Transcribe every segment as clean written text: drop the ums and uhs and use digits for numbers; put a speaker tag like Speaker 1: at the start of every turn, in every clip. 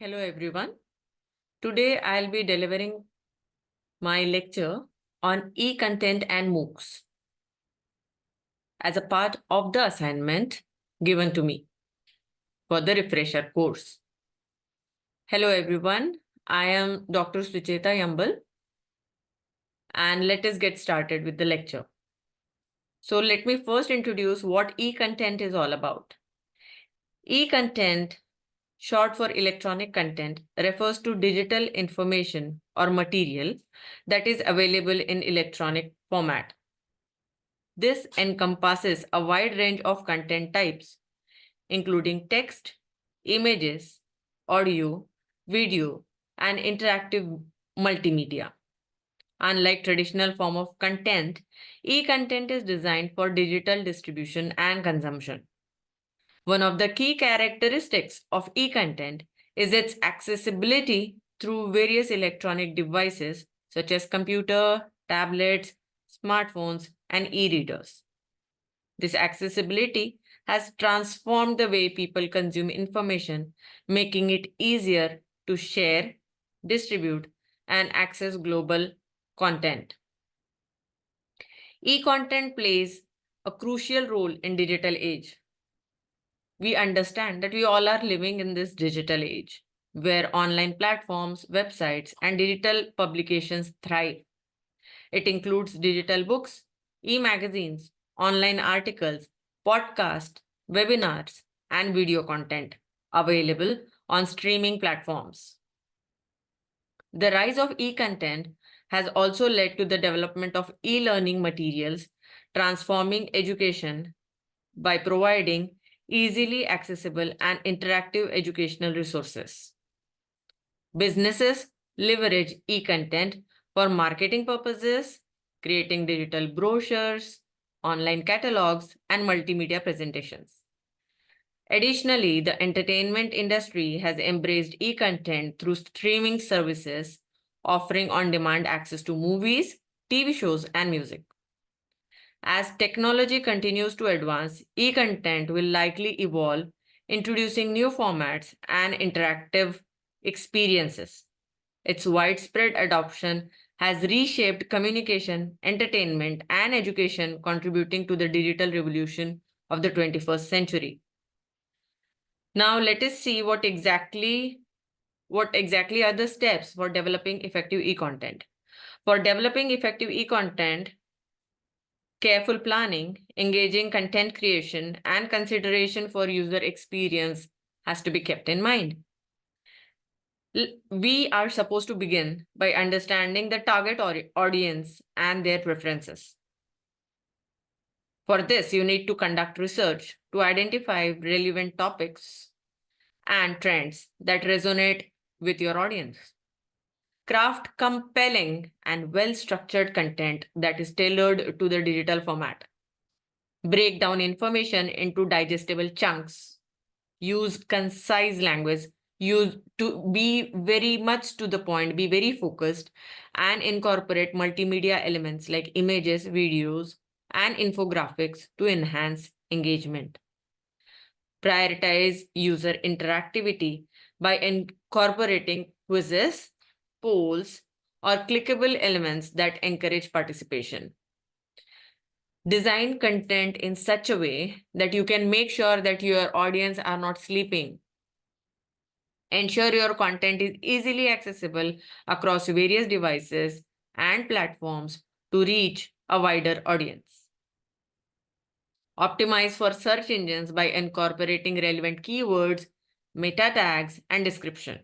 Speaker 1: Hello everyone. Today I'll be delivering my lecture on e-content and MOOCs as a part of the assignment given to me for the refresher course. Hello everyone. I am Dr. Sucheta Yambal and let us get started with the lecture. So let me first introduce what e-content is all about. E-content, short for electronic content, refers to digital information or material that is available in electronic format. This encompasses a wide range of content types, including text, images, audio, video, and interactive multimedia. Unlike traditional form of content, e-content is designed for digital distribution and consumption. One of the key characteristics of e-content is its accessibility through various electronic devices such as computer, tablets, smartphones, and e-readers. This accessibility has transformed the way people consume information, making it easier to share, distribute, and access global content. E-content plays a crucial role in digital age. We understand that we all are living in this digital age where online platforms, websites, and digital publications thrive. It includes digital books, e-magazines, online articles, podcasts, webinars, and video content available on streaming platforms. The rise of e-content has also led to the development of e-learning materials, transforming education by providing easily accessible and interactive educational resources. Businesses leverage e-content for marketing purposes, creating digital brochures, online catalogs, and multimedia presentations. Additionally, the entertainment industry has embraced e-content through streaming services, offering on-demand access to movies, TV shows, and music. As technology continues to advance, e-content will likely evolve, introducing new formats and interactive experiences. Its widespread adoption has reshaped communication, entertainment, and education, contributing to the digital revolution of the 21st century. Now, let us see what exactly are the steps for developing effective e-content. For developing effective e-content, careful planning, engaging content creation, and consideration for user experience has to be kept in mind. We are supposed to begin by understanding the target audience and their preferences. For this, you need to conduct research to identify relevant topics and trends that resonate with your audience. Craft compelling and well-structured content that is tailored to the digital format. Break down information into digestible chunks. Use concise language. Use to be very much to the point, be very focused, and incorporate multimedia elements like images, videos, and infographics to enhance engagement. Prioritize user interactivity by incorporating quizzes, polls, or clickable elements that encourage participation. Design content in such a way that you can make sure that your audience are not sleeping. Ensure your content is easily accessible across various devices and platforms to reach a wider audience. Optimize for search engines by incorporating relevant keywords, meta tags, and description.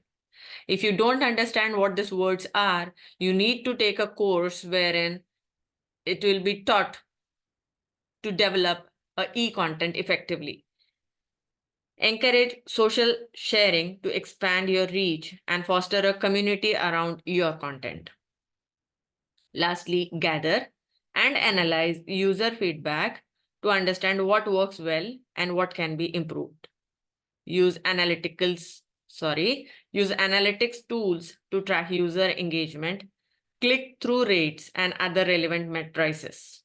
Speaker 1: If you don't understand what these words are, you need to take a course wherein it will be taught to develop e-content effectively. Encourage social sharing to expand your reach and foster a community around your content. Lastly, gather and analyze user feedback to understand what works well and what can be improved. Use analytics tools to track user engagement, click-through rates, and other relevant matrices.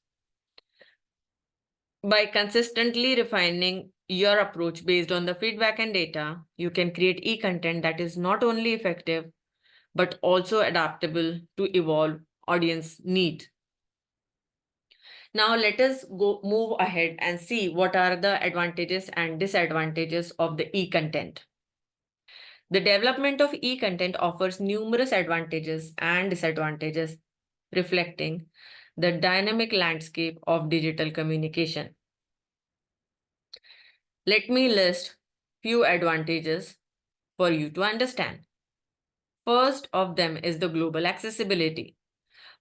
Speaker 1: By consistently refining your approach based on the feedback and data, you can create e-content that is not only effective, but also adaptable to evolve audience need. Now let us go move ahead and see what are the advantages and disadvantages of the e-content. The development of e-content offers numerous advantages and disadvantages, reflecting the dynamic landscape of digital communication. Let me list few advantages for you to understand. First of them is the global accessibility.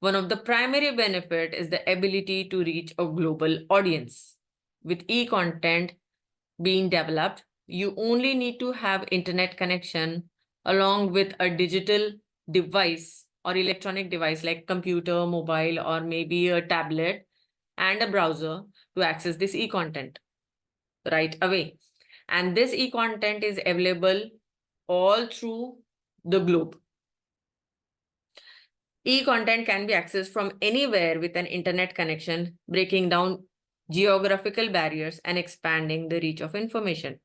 Speaker 1: One of the primary benefits is the ability to reach a global audience. With e-content being developed, you only need to have internet connection along with a digital device or electronic device like computer, mobile, or maybe a tablet and a browser to access this e-content right away. And this e-content is available all through the globe. E-content can be accessed from anywhere with an internet connection, breaking down geographical barriers and expanding the reach of information.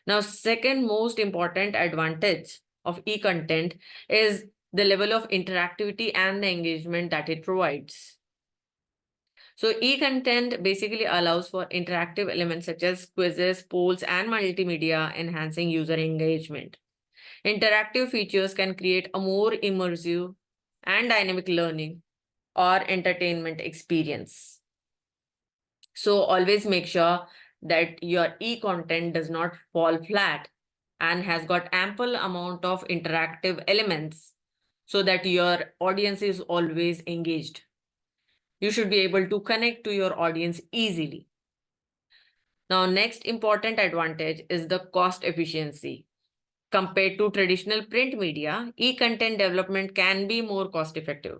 Speaker 1: Now, second most important advantage of e-content is the level of interactivity and the engagement that it provides. So e-content basically allows for interactive elements such as quizzes, polls, and multimedia, enhancing user engagement. Interactive features can create a more immersive and dynamic learning or entertainment experience. So always make sure that your e-content does not fall flat and has got ample amount of interactive elements so that your audience is always engaged. You should be able to connect to your audience easily. Now, next important advantage is the cost efficiency. Compared to traditional print media, e-content development can be more cost effective.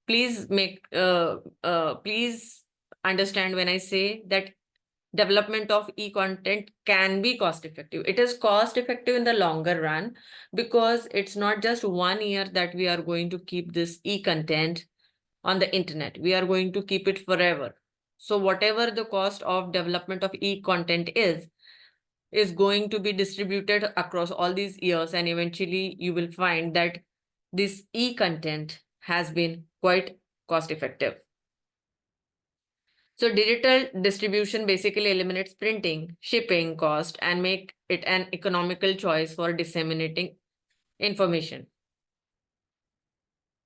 Speaker 1: Please understand when I say that development of e-content can be cost effective. It is cost effective in the longer run because it's not just 1 year that we are going to keep this e-content on the internet. We are going to keep it forever. So whatever the cost of development of e-content is going to be distributed across all these years, and eventually you will find that this e-content has been quite cost effective. So digital distribution basically eliminates printing, shipping cost, and make it an economical choice for disseminating information.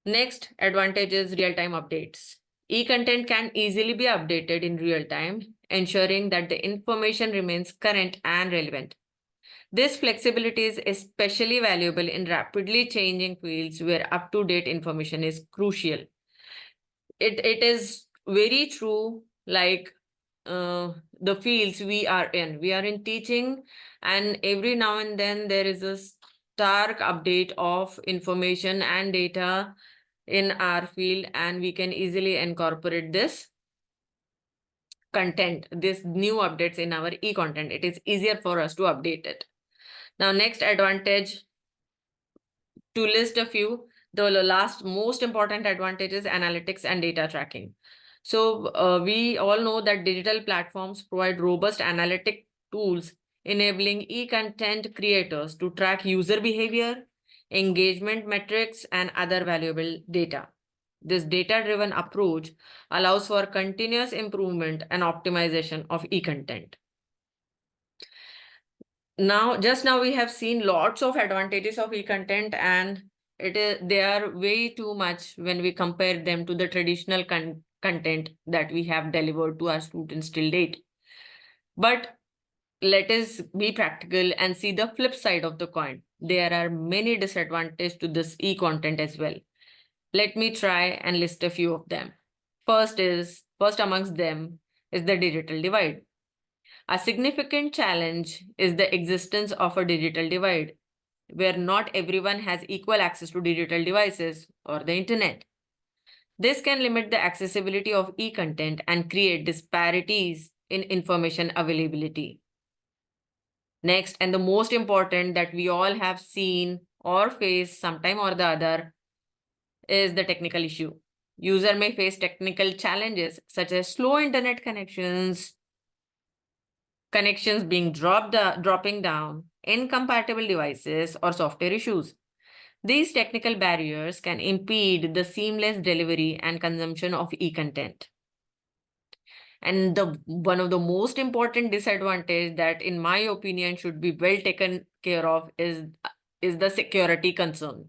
Speaker 1: Next advantage is real-time updates. E-content can easily be updated in real time, ensuring that the information remains current and relevant. This flexibility is especially valuable in rapidly changing fields where up-to-date information is crucial. It is very true, like the fields we are in. We are in teaching, and every now and then there is a stark update of information and data in our field, and we can easily incorporate this content, this new updates in our e-content. It is easier for us to update it. Now, next advantage, to list a few, the last most important advantage is analytics and data tracking. So we all know that digital platforms provide robust analytic tools enabling e-content creators to track user behavior, engagement metrics, and other valuable data. This data-driven approach allows for continuous improvement and optimization of e-content. Just now we have seen lots of advantages of e-content, and they are way too much when we compare them to the traditional content that we have delivered to our students till date. But let us be practical and see the flip side of the coin. There are many disadvantages to this e-content as well. Let me try and list a few of them. First amongst them is the digital divide. A significant challenge is the existence of a digital divide, where not everyone has equal access to digital devices or the internet. This can limit the accessibility of e-content and create disparities in information availability. Next, and the most important that we all have seen or faced sometime or the other, is the technical issue. User may face technical challenges such as slow internet connections, connections being dropping down, incompatible devices, or software issues. These technical barriers can impede the seamless delivery and consumption of e-content. And the one of the most important disadvantage that, in my opinion, should be well taken care of is the security concern.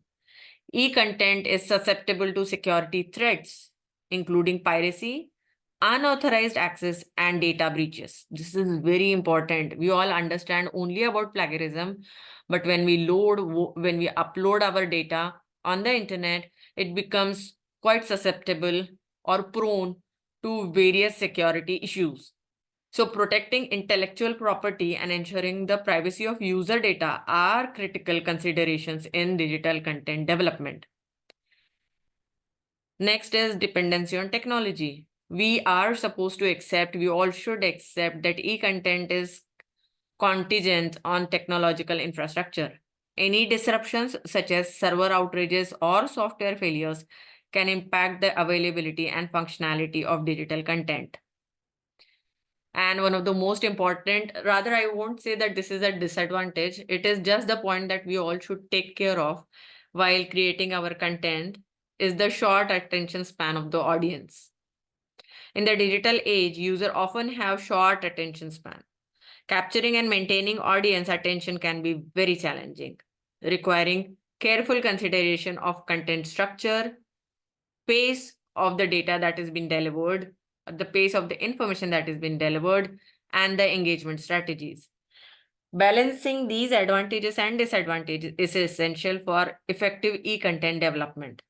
Speaker 1: E-content is susceptible to security threats, including piracy, unauthorized access, and data breaches. This is very important. We all understand only about plagiarism, but when we upload our data on the internet, it becomes quite susceptible or prone to various security issues. So protecting intellectual property and ensuring the privacy of user data are critical considerations in digital content development. Next is dependency on technology. We all should accept that e-content is contingent on technological infrastructure. Any disruptions, such as server outages or software failures, can impact the availability and functionality of digital content. And one of the most important, rather, I won't say that this is a disadvantage, it is just the point that we all should take care of while creating our content, is the short attention span of the audience. In the digital age, users often have short attention span. Capturing and maintaining audience attention can be very challenging, requiring careful consideration of content structure, pace of the data that is being delivered, the pace of the information that is being delivered, and the engagement strategies. Balancing these advantages and disadvantages is essential for effective e-content development.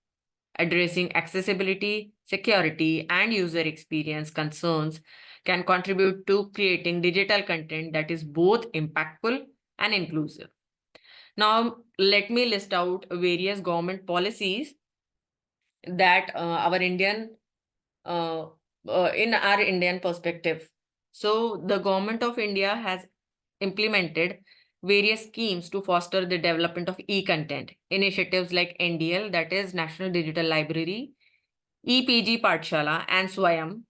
Speaker 1: Addressing accessibility, security, and user experience concerns can contribute to creating digital content that is both impactful and inclusive. Now, let me list out various government policies that uh, in our Indian perspective. So, the government of India has implemented various schemes to foster the development of e-content. Initiatives like NDL, that is National Digital Library, EPG Pathshala, and Swayam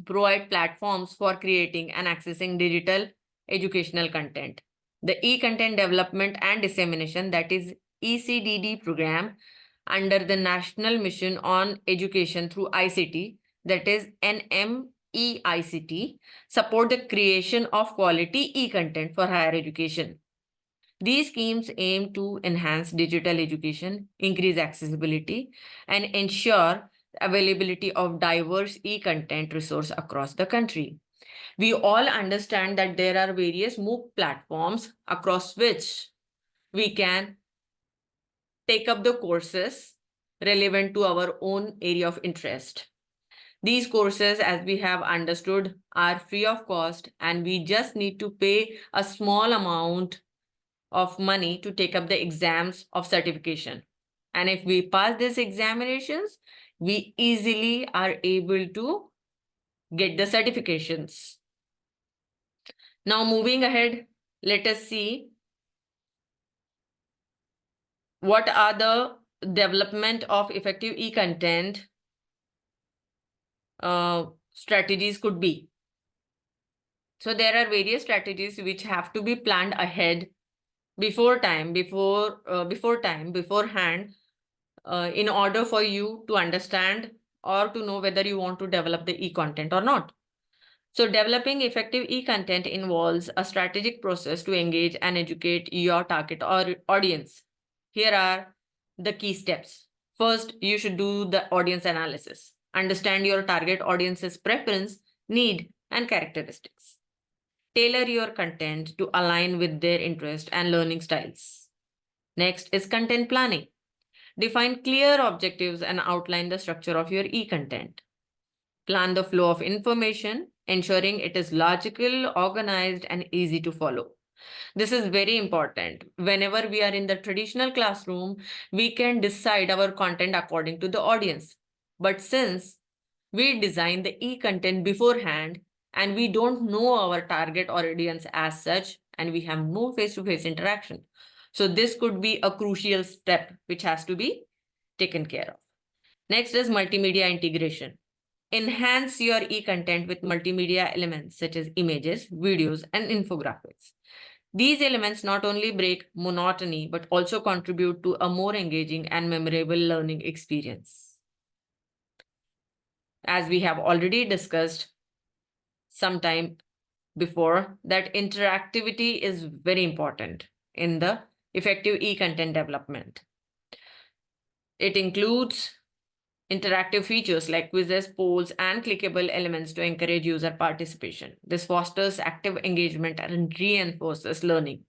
Speaker 1: provide platforms for creating and accessing digital educational content. The e-content development and dissemination, that is ECDD program, under the National Mission on Education through ICT, that is NMEICT, support the creation of quality e-content for higher education. These schemes aim to enhance digital education, increase accessibility, and ensure availability of diverse e-content resource across the country. We all understand that there are various MOOC platforms across which we can take up the courses relevant to our own area of interest. These courses, as we have understood, are free of cost, and we just need to pay a small amount of money to take up the exams of certification. And if we pass these examinations, we easily are able to get the certifications. Now, moving ahead, let us see what are the development of effective e-content strategies could be. So there are various strategies which have to be planned ahead beforehand, in order for you to understand or to know whether you want to develop the e-content or not. So developing effective e-content involves a strategic process to engage and educate your target or audience. Here are the key steps. First, you should do the audience analysis. Understand your target audience's preference, need, and characteristics. Tailor your content to align with their interest and learning styles. Next is content planning. Define clear objectives and outline the structure of your e-content. Plan the flow of information, ensuring it is logical, organized, and easy to follow. This is very important. Whenever we are in the traditional classroom, we can decide our content according to the audience. But since we design the e-content beforehand and we don't know our target audience as such, and we have no face-to-face interaction, so this could be a crucial step which has to be taken care of. Next is multimedia integration. Enhance your e-content with multimedia elements such as images, videos, and infographics. These elements not only break monotony, but also contribute to a more engaging and memorable learning experience. As we have already discussed sometime before, that interactivity is very important in the effective e-content development. It includes interactive features like quizzes, polls, and clickable elements to encourage user participation. This fosters active engagement and reinforces learning.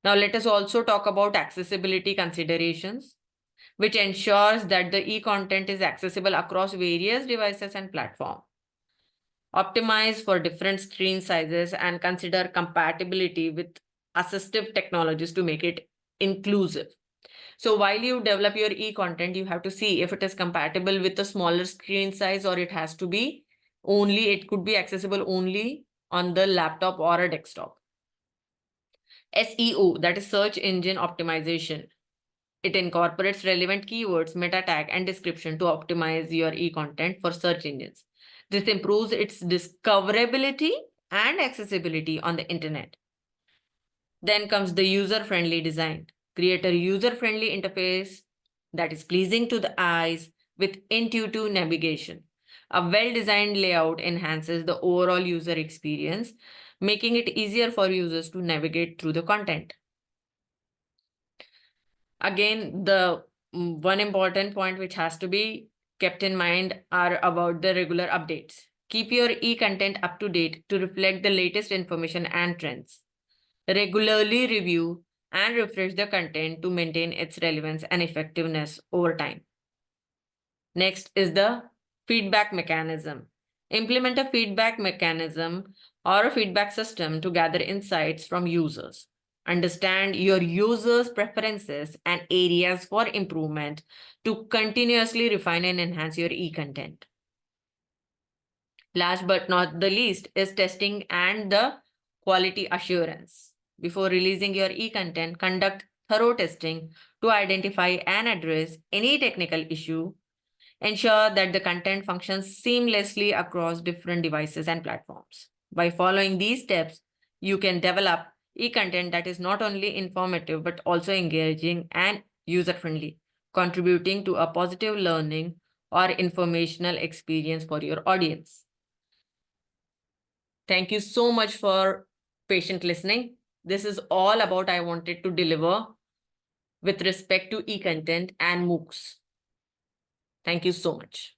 Speaker 1: Now, let us also talk about accessibility considerations, which ensures that the e-content is accessible across various devices and platforms. Optimize for different screen sizes and consider compatibility with assistive technologies to make it inclusive. So while you develop your e-content, you have to see if it is compatible with a smaller screen size, or it has to be only, it could be accessible only on the laptop or a desktop. SEO, that is search engine optimization. It incorporates relevant keywords, meta tag, and description to optimize your e-content for search engines. This improves its discoverability and accessibility on the internet. Then comes the user-friendly design. Create a user-friendly interface that is pleasing to the eyes with intuitive navigation. A well-designed layout enhances the overall user experience, making it easier for users to navigate through the content. Again, the one important point which has to be kept in mind are about the regular updates. Keep your e-content up to date to reflect the latest information and trends. Regularly review and refresh the content to maintain its relevance and effectiveness over time. Next is the feedback mechanism. Implement a feedback mechanism or a feedback system to gather insights from users. Understand your users' preferences and areas for improvement to continuously refine and enhance your e-content. Last but not the least is testing and the quality assurance. Before releasing your e-content, conduct thorough testing to identify and address any technical issue. Ensure that the content functions seamlessly across different devices and platforms. By following these steps, you can develop e-content that is not only informative but also engaging and user-friendly, contributing to a positive learning or informational experience for your audience. Thank you so much for patient listening. This is all about I wanted to deliver with respect to e-content and MOOCs. Thank you so much.